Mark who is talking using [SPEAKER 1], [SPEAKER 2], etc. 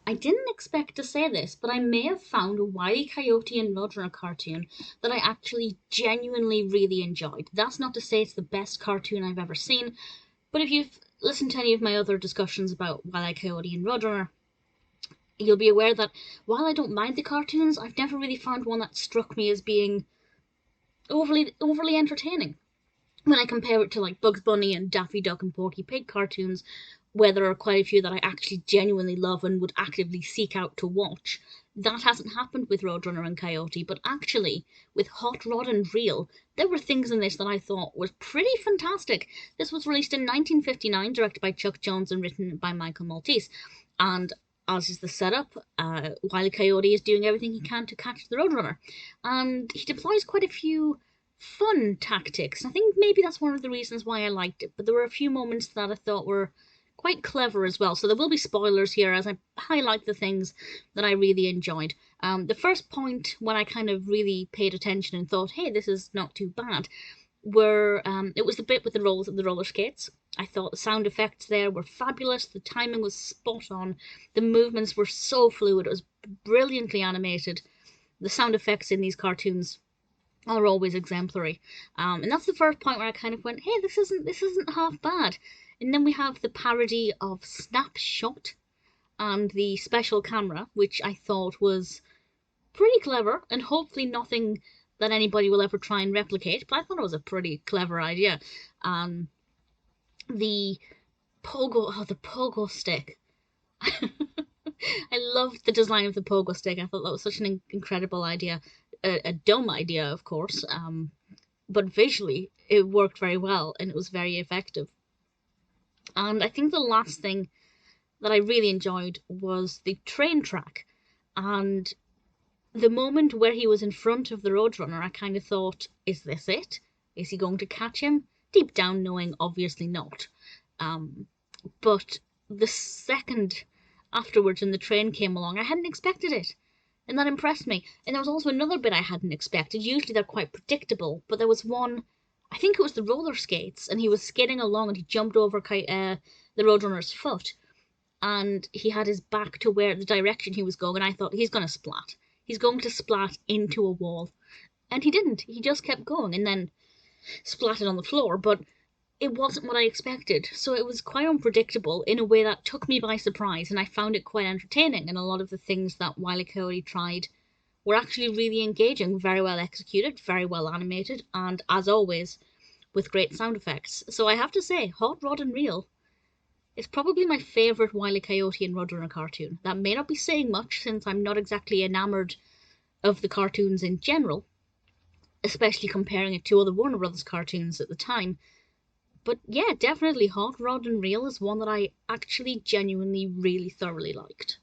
[SPEAKER 1] I didn't expect to say this, but I may have found a Wile E. Coyote and Roadrunner cartoon that I actually genuinely really enjoyed. That's not to say it's the best cartoon I've ever seen, but if you've listened to any of my other discussions about Wile E. Coyote and Roadrunner, you'll be aware that while I don't mind the cartoons, I've never really found one that struck me as being overly entertaining. When I compare it to like Bugs Bunny and Daffy Duck and Porky Pig cartoons, where there are quite a few that I actually genuinely love and would actively seek out to watch, that hasn't happened with Roadrunner and Coyote. But actually, with Hot Rod and Reel, there were things in this that I thought was pretty fantastic. This was released in 1959, directed by Chuck Jones and written by Michael Maltese. And as is the setup, Wile E. Coyote is doing everything he can to catch the Roadrunner. And he deploys quite a few fun tactics. I think maybe that's one of the reasons why I liked it, but there were a few moments that I thought were quite clever as well. So there will be spoilers here as I highlight the things that I really enjoyed. The first point when I kind of really paid attention and thought, hey, this is not too bad, were it was the bit with the roller skates. I thought the sound effects there were fabulous. The timing was spot on. The movements were so fluid. It was brilliantly animated. The sound effects in these cartoons are always exemplary. And that's the first point where I kind of went, hey, this isn't half bad. And then we have the parody of Snapshot and the special camera, which I thought was pretty clever and hopefully nothing that anybody will ever try and replicate. But I thought it was a pretty clever idea. The pogo stick. I loved the design of the pogo stick. I thought that was such an incredible idea. A dumb idea, of course, but visually it worked very well and it was very effective. And I think the last thing that I really enjoyed was the train track. And the moment where he was in front of the Roadrunner, I kind of thought, is this it? Is he going to catch him? Deep down knowing, obviously not. But the second afterwards when the train came along, I hadn't expected it. And that impressed me. And there was also another bit I hadn't expected. Usually they're quite predictable, but there was one, I think it was the roller skates, and he was skating along and he jumped over the Roadrunner's foot, and he had his back to where the direction he was going, and I thought, he's going to splat. He's going to splat into a wall. And he didn't. He just kept going and then splatted on the floor, but it wasn't what I expected. So it was quite unpredictable in a way that took me by surprise, and I found it quite entertaining. And a lot of the things that Wile E. Coyote tried were actually really engaging, very well executed, very well animated, and as always, with great sound effects. So I have to say, Hot Rod and Reel is probably my favourite Wile E. Coyote and Roadrunner cartoon. That may not be saying much since I'm not exactly enamoured of the cartoons in general, especially comparing it to other Warner Brothers cartoons at the time. But yeah, definitely Hot Rod and Reel is one that I actually genuinely really thoroughly liked.